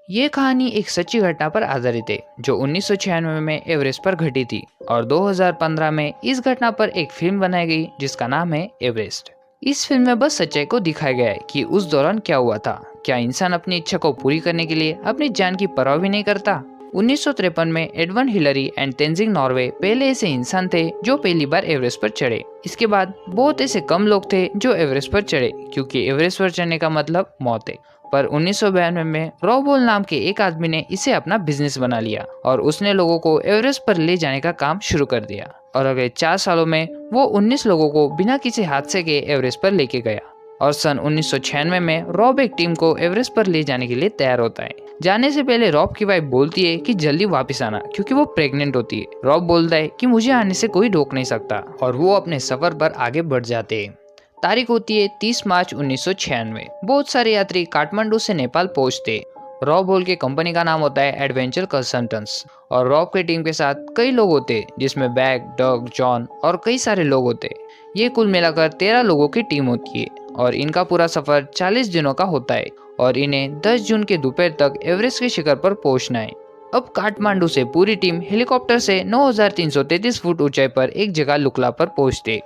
ये कहानी एक सच्ची घटना पर आधारित है जो 1996 में एवरेस्ट पर घटी थी और 2015 में इस घटना पर एक फिल्म बनाई गई जिसका नाम है एवरेस्ट। इस फिल्म में बस सच्चाई को दिखाया गया है कि उस दौरान क्या हुआ था। क्या इंसान अपनी इच्छा को पूरी करने के लिए अपनी जान की परवाह भी नहीं करता। 1953 में Edward Hillary and Tenzing Norway पहले ऐसे इंसान थे जो पहली बार एवरेस्ट पर चढ़े। इसके बाद बहुत ऐसे कम लोग थे जो एवरेस्ट पर चढ़े, क्योंकि एवरेस्ट पर चढ़ने का मतलब मौत है। पर 1992 में रॉबोल नाम के एक आदमी ने इसे अपना बिजनेस बना लिया और उसने लोगों को एवरेस्ट पर ले जाने का काम शुरू कर दिया। और अगले 4 सालों में वो 19 लोगों को बिना किसी हादसे के एवरेस्ट पर लेके गया। और सन 1996 में रॉब एक टीम को एवरेस्ट पर ले जाने के लिए तैयार होता है। जाने से पहले रॉब की वाइफ बोलती है कि जल्दी वापस आना, क्योंकि वो प्रेग्नेंट होती है। रॉब बोलता है कि मुझे आने से कोई रोक नहीं सकता और वो अपने सफर पर आगे बढ़ जाते हैं। तारीख होती है 30 मार्च 1996। बहुत सारे यात्री काठमांडू से नेपाल पहुंचते। रॉब होल के कंपनी का नाम होता है एडवेंचर कंसल्टेंट्स और रॉब की टीम के साथ कई लोग होते, जिसमें बैग, डग, जॉन और कई सारे लोग होते। ये कुल मिलाकर 13 लोगों की टीम होती है और इनका पूरा सफर 40 दिनों का होता है और इन्हें 10 जून के दोपहर तक एवरेस्ट के शिखर पर पहुंचना है। अब काठमांडू से पूरी टीम हेलीकॉप्टर से 9333 फुट ऊंचाई पर एक जगह लुकला पर पहुंचते।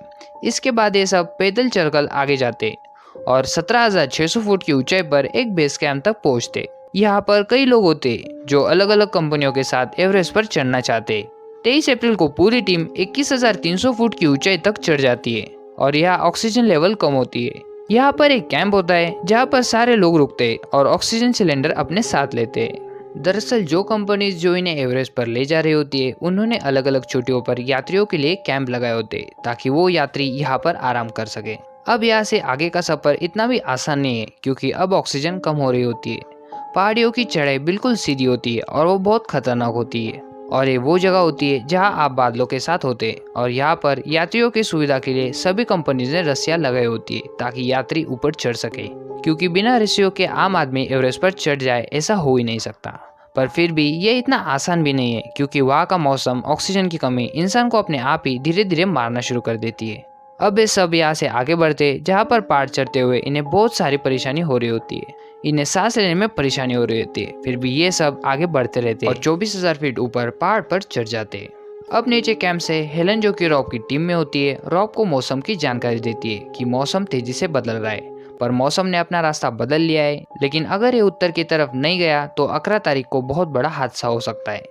इसके बाद ये सब पैदल चलकर आगे जाते और 17,600 फुट की ऊंचाई पर एक बेस कैंप तक पहुंचते। यहाँ पर कई लोग होते जो अलग अलग कंपनियों के साथ एवरेस्ट पर चढ़ना चाहते। 23 अप्रैल को पूरी टीम 21,300 फुट की ऊंचाई तक चढ़ जाती है और यहाँ ऑक्सीजन लेवल कम होती है। यहाँ पर एक कैंप होता है जहाँ पर सारे लोग रुकते और ऑक्सीजन सिलेंडर अपने साथ लेते। दरअसल जो कंपनीज जो इन्हें एवरेस्ट पर ले जा रही होती है, उन्होंने अलग अलग चोटियों पर यात्रियों के लिए कैंप लगाए होते ताकि वो यात्री यहाँ पर आराम कर सके। अब यहाँ से आगे का सफर इतना भी आसान नहीं है, क्योंकि अब ऑक्सीजन कम हो रही होती है। पहाड़ियों की चढ़ाई बिल्कुल सीधी होती है और वो बहुत खतरनाक होती है और ये वो जगह होती है जहाँ आप बादलों के साथ होते हैं। और यहाँ पर यात्रियों की सुविधा के लिए सभी कंपनीज ने रस्सियाँ लगाई होती है ताकि यात्री ऊपर चढ़ सके, क्योंकि बिना रस्सियों के आम आदमी एवरेस्ट पर चढ़ जाए ऐसा हो ही नहीं सकता। पर फिर भी ये इतना आसान भी नहीं है, क्योंकि वहाँ का मौसम, ऑक्सीजन की कमी इंसान को अपने आप ही धीरे धीरे मारना शुरू कर देती है। अब ये सब यहाँ से आगे बढ़ते, जहाँ पर पहाड़ चढ़ते हुए इन्हें बहुत सारी परेशानी हो रही होती है। इन्हें सांस लेने में परेशानी हो रही होती है, फिर भी ये सब आगे बढ़ते रहते और 24,000 फीट ऊपर पहाड़ पर चढ़ जाते। अब नीचे कैंप से हेलन, जो कि रॉब की टीम में होती है, रॉब को मौसम की जानकारी देती है कि मौसम तेजी से बदल रहा है। पर मौसम ने अपना रास्ता बदल लिया है, लेकिन अगर ये उत्तर की तरफ नहीं गया तो 11 तारीख को बहुत बड़ा हादसा हो सकता है।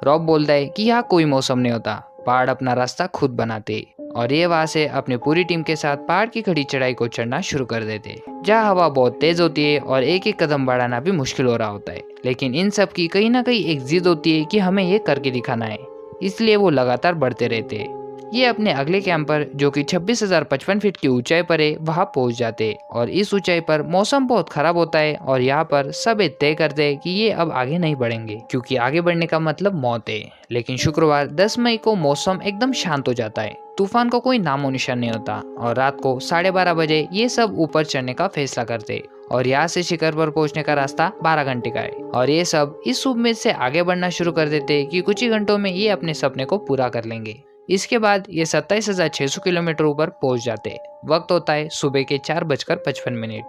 रॉब बोलता है कि यहाँ कोई मौसम नहीं होता, पहाड़ अपना रास्ता खुद बनाते। और ये वहाँ से अपनी पूरी टीम के साथ पहाड़ की खड़ी चढ़ाई को चढ़ना शुरू कर देते, जहाँ हवा बहुत तेज होती है और एक एक कदम बढ़ाना भी मुश्किल हो रहा होता है। लेकिन इन सब की कहीं ना कहीं एक जिद होती है कि हमें ये करके दिखाना है, इसलिए वो लगातार बढ़ते रहते हैं। ये अपने अगले कैंप पर, जो कि 26,055 फीट की ऊंचाई पर है, वहां पहुंच जाते और इस ऊंचाई पर मौसम बहुत खराब होता है और यहाँ पर सब तय करते हैं कि ये अब आगे नहीं बढ़ेंगे, क्योंकि आगे बढ़ने का मतलब मौत है। लेकिन शुक्रवार 10 मई को मौसम एकदम शांत हो जाता है, तूफान का कोई नामो निशान नहीं होता और रात को 12:30 बजे ये सब ऊपर चढ़ने का फैसला करते और यहाँ से शिखर पर पहुंचने का रास्ता 12 घंटे का है। और ये सब इस उम्मीद से आगे बढ़ना शुरू कर देते कि कुछ ही घंटों में ये अपने सपने को पूरा कर लेंगे। इसके बाद ये 27,600 किलोमीटर ऊपर पहुंच जाते। वक्त होता है सुबह के 4:55।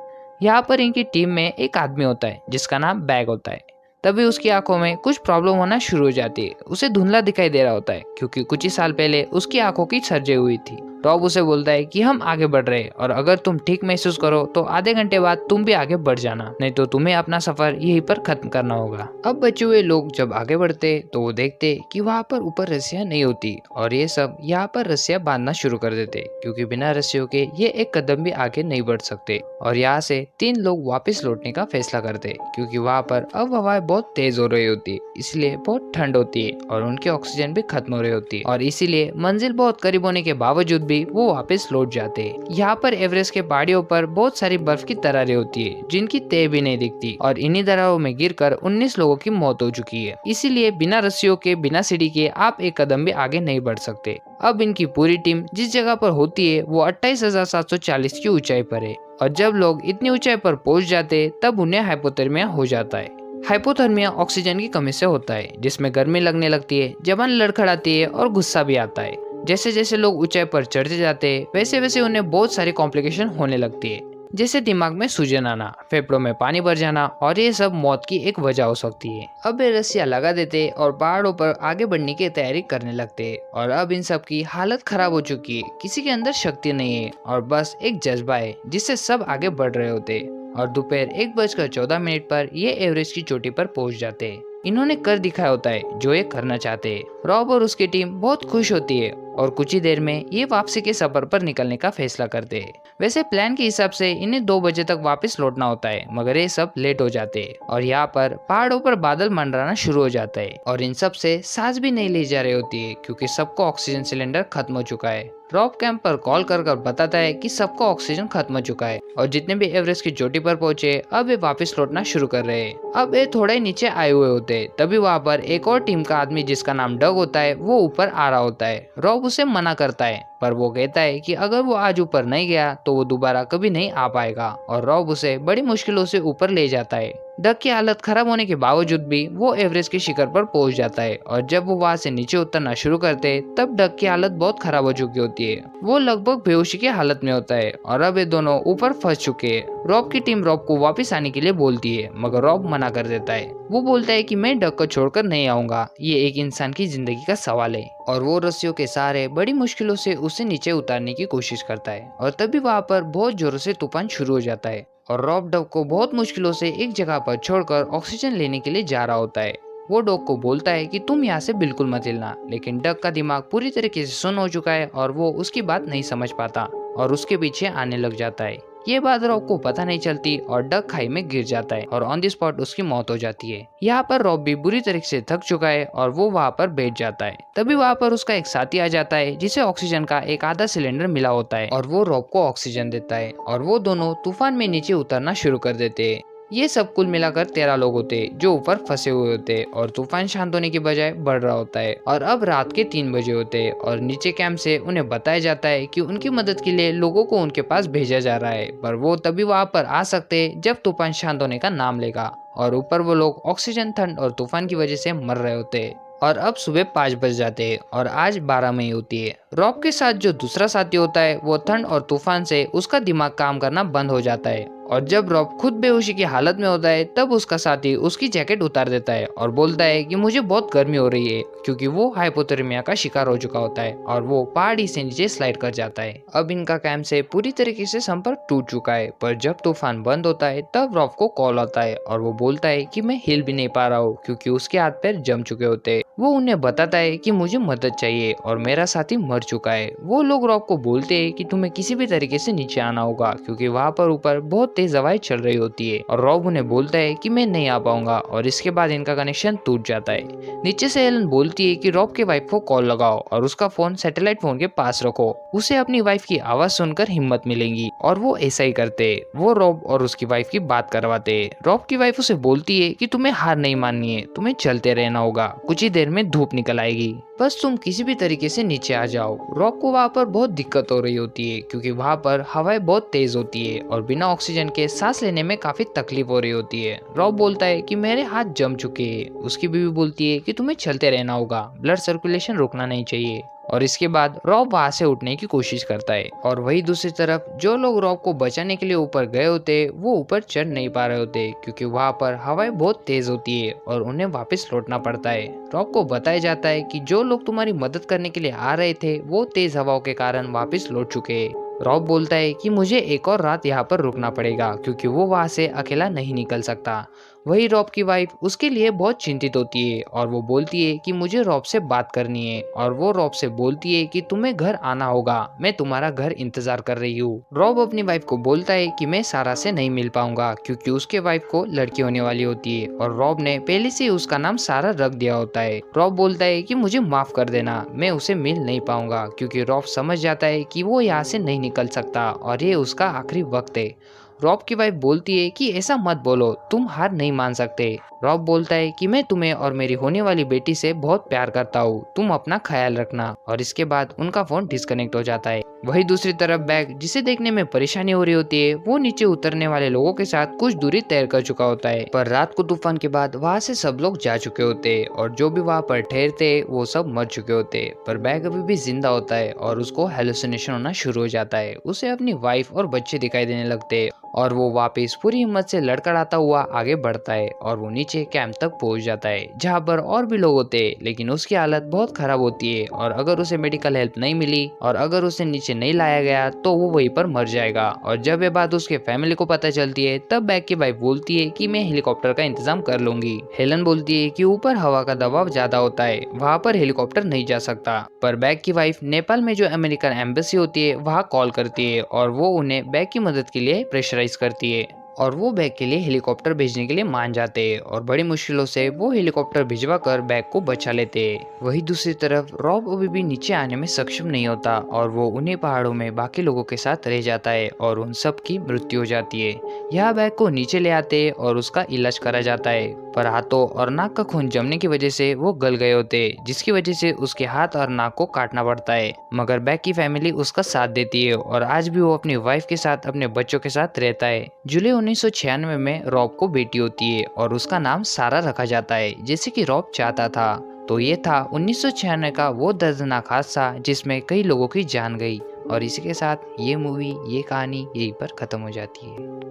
यहाँ पर इनकी टीम में एक आदमी होता है जिसका नाम बैग होता है। तभी उसकी आंखों में कुछ प्रॉब्लम होना शुरू हो जाती है। उसे धुंधला दिखाई दे रहा होता है, क्योंकि कुछ ही साल पहले उसकी आंखों की सर्जरी हुई थी। रॉब उसे बोलता है कि हम आगे बढ़ रहे हैं और अगर तुम ठीक महसूस करो तो आधे घंटे बाद तुम भी आगे बढ़ जाना, नहीं तो तुम्हें अपना सफर यहीं पर खत्म करना होगा। अब बचे हुए लोग जब आगे बढ़ते तो वो देखते कि वहाँ पर ऊपर रस्सियाँ नहीं होती और ये सब यहाँ पर रस्सियाँ बांधना शुरू कर देते, क्योंकि बिना रस्सियों के ये एक कदम भी आगे नहीं बढ़ सकते। और यहाँ से 3 लोग वापस लौटने का फैसला करते, क्योंकि वहाँ पर अब हवाएं बहुत तेज हो रही होती, इसलिए बहुत ठंड होती है और उनकी ऑक्सीजन भी खत्म हो रही होती है और इसीलिए मंजिल बहुत करीब होने के बावजूद भी वो वापस लौट जाते हैं। यहाँ पर एवरेस्ट के पहाड़ियों पर बहुत सारी बर्फ की दरारें होती है, जिनकी तह भी नहीं दिखती और इन्हीं दरारों में गिरकर 19 लोगों की मौत हो चुकी है। इसीलिए बिना रस्सियों के, बिना सीढ़ी के आप एक कदम भी आगे नहीं बढ़ सकते। अब इनकी पूरी टीम जिस जगह पर होती है वो 28,740 की ऊंचाई पर है और जब लोग इतनी ऊंचाई पर पहुंच जाते तब उन्हें हाइपोथर्मिया हो जाता है। हाइपोथर्मिया ऑक्सीजन की कमी से होता है, जिसमें गर्मी लगने लगती है, जबान लड़खड़ाती है और गुस्सा भी आता है। जैसे जैसे लोग ऊंचाई पर चढ़ते जाते हैं वैसे वैसे उन्हें बहुत सारी कॉम्प्लिकेशन होने लगती है। जैसे दिमाग में सूजन आना, फेफड़ों में पानी भर जाना, और ये सब मौत की एक वजह हो सकती है। अब ये रस्सियां लगा देते और पहाड़ों पर आगे बढ़ने की तैयारी करने लगते, और अब इन सब की हालत खराब हो चुकी है। किसी के अंदर शक्ति नहीं है और बस एक जज्बा है जिससे सब आगे बढ़ रहे होते। और दोपहर 1:14 पर ये एवरेस्ट की चोटी पर पहुंच जाते। इन्होंने कर दिखाया होता है जो ये करना चाहते हैं। रॉब और उसकी टीम बहुत खुश होती है और कुछ ही देर में ये वापसी के सफर पर निकलने का फैसला करते हैं। वैसे प्लान के हिसाब से इन्हें 2 बजे तक वापस लौटना होता है, मगर ये सब लेट हो जाते हैं और यहाँ पर पहाड़ों पर बादल मंडराना शुरू हो जाता है और इन सब से सांस भी नहीं ली जा रही होती है क्योंकि सबको ऑक्सीजन सिलेंडर खत्म हो चुका है। रॉब कैंप पर कॉल कर बताता है कि सबको ऑक्सीजन खत्म हो चुका है और जितने भी एवरेस्ट की चोटी पर पहुंचे अब वे वापस लौटना शुरू कर रहे हैं। अब ये थोड़े नीचे आए हुए होते हैं, तभी वहाँ पर एक और टीम का आदमी जिसका नाम डग होता है वो ऊपर आ रहा होता है। रॉब उसे मना करता है पर वो कहता है कि अगर वो आज ऊपर नहीं गया तो वो दोबारा कभी नहीं आ पाएगा, और रॉब उसे बड़ी मुश्किलों से ऊपर ले जाता है। डग की हालत खराब होने के बावजूद भी वो एवरेस्ट के शिखर पर पहुंच जाता है और जब वो वहां से नीचे उतरना शुरू करते तब डग की हालत बहुत खराब हो चुकी होती है। वो लगभग बेहोशी की हालत में होता है और अब ये दोनों ऊपर फंस चुके हैं। रॉब की टीम रॉब को वापस आने के लिए बोलती है मगर रॉब मना कर देता है। वो बोलता है कि मैं डग को छोड़कर नहीं आऊंगा, ये एक इंसान की जिंदगी का सवाल है, और वो रस्सियों के सहारे बड़ी मुश्किलों से उसे नीचे उतारने की कोशिश करता है। और तभी वहां पर बहुत जोरों से तूफान शुरू हो जाता है और रॉब डग को बहुत मुश्किलों से एक जगह पर छोड़कर ऑक्सीजन लेने के लिए जा रहा होता है। वो डॉग को बोलता है कि तुम यहाँ से बिल्कुल मत हिलना, लेकिन डग का दिमाग पूरी तरीके से सुन्न हो चुका है और वो उसकी बात नहीं समझ पाता और उसके पीछे आने लग जाता है। ये बात रॉब को पता नहीं चलती और डग खाई में गिर जाता है और ऑन द स्पॉट उसकी मौत हो जाती है। यहाँ पर रॉब भी बुरी तरीके से थक चुका है और वो वहाँ पर बैठ जाता है। तभी वहाँ पर उसका एक साथी आ जाता है जिसे ऑक्सीजन का एक आधा सिलेंडर मिला होता है और वो रॉब को ऑक्सीजन देता है और वो दोनों तूफान में नीचे उतरना शुरू कर देते हैं। ये सब कुल मिलाकर 13 लोग होते जो ऊपर फंसे हुए होते और तूफान शांत होने की बजाय बढ़ रहा होता है और अब रात के 3 बजे होते और नीचे कैंप से उन्हें बताया जाता है कि उनकी मदद के लिए लोगों को उनके पास भेजा जा रहा है, पर वो तभी वहां पर आ सकते जब तूफान शांत होने का नाम लेगा। और ऊपर वो लोग ऑक्सीजन, ठंड और तूफान की वजह से मर रहे होते और अब सुबह 5 बज जाते हैं और आज 12 मई होती है। रॉब के साथ जो दूसरा साथी होता है वो ठंड और तूफान से उसका दिमाग काम करना बंद हो जाता है और जब रॉब खुद बेहोशी की हालत में होता है तब उसका साथी उसकी जैकेट उतार देता है और बोलता है कि मुझे बहुत गर्मी हो रही है, क्योंकि वो हाइपोथर्मिया का शिकार हो चुका होता है और वो पहाड़ी से नीचे स्लाइड कर जाता है। अब इनका कैंप से पूरी तरीके से संपर्क टूट चुका है, पर जब तूफान बंद होता है तब रॉब को कॉल आता है और वो बोलता है कि मैं हिल भी नहीं पा रहा हूँ क्योंकि उसके हाथ पैर जम चुके होते। वो उन्हें बताता है कि मुझे मदद चाहिए और मेरा साथी मर चुका है। वो लोग रॉब को बोलते हैं कि तुम्हें किसी भी तरीके से नीचे आना होगा क्योंकि वहाँ पर ऊपर बहुत तेज हवाएं चल रही होती है, और रॉब उन्हें बोलता है कि मैं नहीं आ पाऊंगा और इसके बाद इनका कनेक्शन टूट जाता है। नीचे से एलन बोलती है कि रॉब के वाइफ को कॉल लगाओ और उसका फोन सैटेलाइट फोन के पास रखो, उसे अपनी वाइफ की आवाज सुनकर हिम्मत मिलेगी, और वो ऐसा ही करते। वो रॉब और उसकी वाइफ की बात करवाते। रॉब की वाइफ उसे बोलती है कि तुम्हें हार नहीं माननी है, तुम्हें चलते रहना होगा, कुछ ही देर में धूप निकल आएगी, बस तुम किसी भी तरीके से नीचे आ जाओ। रॉब को वहाँ पर बहुत दिक्कत हो रही होती है क्योंकि वहाँ पर हवाएं बहुत तेज होती है और बिना ऑक्सीजन के सांस लेने में काफी तकलीफ हो रही होती है। रॉब बोलता है कि मेरे हाथ जम चुके हैं। उसकी बीवी बोलती है कि तुम्हें चलते रहना होगा, ब्लड सर्कुलेशन रुकना नहीं चाहिए, और इसके बाद रॉब वहां से उठने की कोशिश करता है। और वही दूसरी तरफ जो लोग रॉब को बचाने के लिए ऊपर गए होते वो ऊपर चढ़ नहीं पा रहे होते क्योंकि वहां पर हवाएं बहुत तेज होती है और उन्हें वापस लौटना पड़ता है। रॉब को बताया जाता है कि जो लोग तुम्हारी मदद करने के लिए आ रहे थे वो तेज हवाओं के कारण वापस लौट चुके हैं। रॉब बोलता है कि मुझे एक और रात यहाँ पर रुकना पड़ेगा क्योंकि वो वहां से अकेला नहीं निकल सकता। वही रॉब की वाइफ उसके लिए बहुत चिंतित होती है और वो बोलती है कि मुझे रॉब से बात करनी है, और वो रॉब से बोलती है कि तुम्हें घर आना होगा, मैं तुम्हारा घर इंतजार कर रही हूँ। रॉब अपनी वाइफ को बोलता है कि मैं सारा से नहीं मिल पाऊंगा क्योंकि उसके वाइफ को लड़की होने वाली होती है और रॉब ने पहले से उसका नाम सारा रख दिया होता है। रॉब बोलता है कि मुझे माफ कर देना, मैं उसे मिल नहीं पाऊंगा क्योंकि रॉब समझ जाता है कि वो यहाँ से नहीं निकल सकता और ये उसका आखिरी वक्त है। रॉब की वाइफ बोलती है कि ऐसा मत बोलो, तुम हार नहीं मान सकते। रॉब बोलता है कि मैं तुम्हें और मेरी होने वाली बेटी से बहुत प्यार करता हूँ, तुम अपना ख्याल रखना। और इसके बाद उनका फोन डिस्कनेक्ट हो जाता है। वही दूसरी तरफ बैग, जिसे देखने में परेशानी हो रही होती है, वो नीचे उतरने वाले लोगों के साथ कुछ दूरी तय कर चुका होता है। पर रात को तूफान के बाद वहाँ से सब लोग जा चुके होते हैं और जो भी वहाँ पर ठहरते वो सब मर चुके होते। पर बैग अभी भी जिंदा होता है और उसको हेलुसिनेशन होना शुरू हो जाता है। उसे अपनी वाइफ और बच्चे दिखाई देने लगते हैं और वो वापस पूरी हिम्मत से लड़खड़ाता हुआ आगे बढ़ता है और वो नीचे कैंप तक पहुंच जाता है, जहाँ पर और भी लोग होते हैं। लेकिन उसकी हालत बहुत खराब होती है और अगर उसे मेडिकल हेल्प नहीं मिली और अगर उसे नीचे नहीं लाया गया तो वो वहीं पर मर जाएगा। और जब ये बात उसके फैमिली को पता चलती है तब बैग की वाइफ बोलती है कि मैं हेलीकॉप्टर का इंतजाम कर लूंगी। हेलन बोलती है कि ऊपर हवा का दबाव ज्यादा होता है, वहाँ पर हेलीकॉप्टर नहीं जा सकता। पर बैग की वाइफ नेपाल में जो अमेरिकन एम्बेसी होती है वहाँ कॉल करती है और वो उन्हें बैग की मदद के लिए प्रेशराइज करती है और वो बैग के लिए हेलीकॉप्टर भेजने के लिए मान जाते हैं और बड़ी मुश्किलों से वो हेलीकॉप्टर भिजवा कर बैग को बचा लेते हैं। वही दूसरी तरफ रॉब अभी भी नीचे आने में सक्षम नहीं होता और वो उन्हीं पहाड़ों में बाकी लोगों के साथ रह जाता है और उन सब की मृत्यु हो जाती है। यह बैग को नीचे ले आते हैं और उसका इलाज करा जाता है, पर हाथों और नाक का खून जमने की वजह से वो गल गए होते, जिसकी वजह से उसके हाथ और नाक को काटना पड़ता है। मगर बैग की फैमिली उसका साथ देती है और आज भी वो अपनी वाइफ के साथ अपने बच्चों के साथ रहता है। जुलाई 1996 में रॉब को बेटी होती है और उसका नाम सारा रखा जाता है, जैसे कि रॉब चाहता था। तो ये था 1996 का वो दर्दनाक हादसा जिसमें कई लोगों की जान गई। और इसी के साथ ये मूवी, ये कहानी यहीं पर खत्म हो जाती है।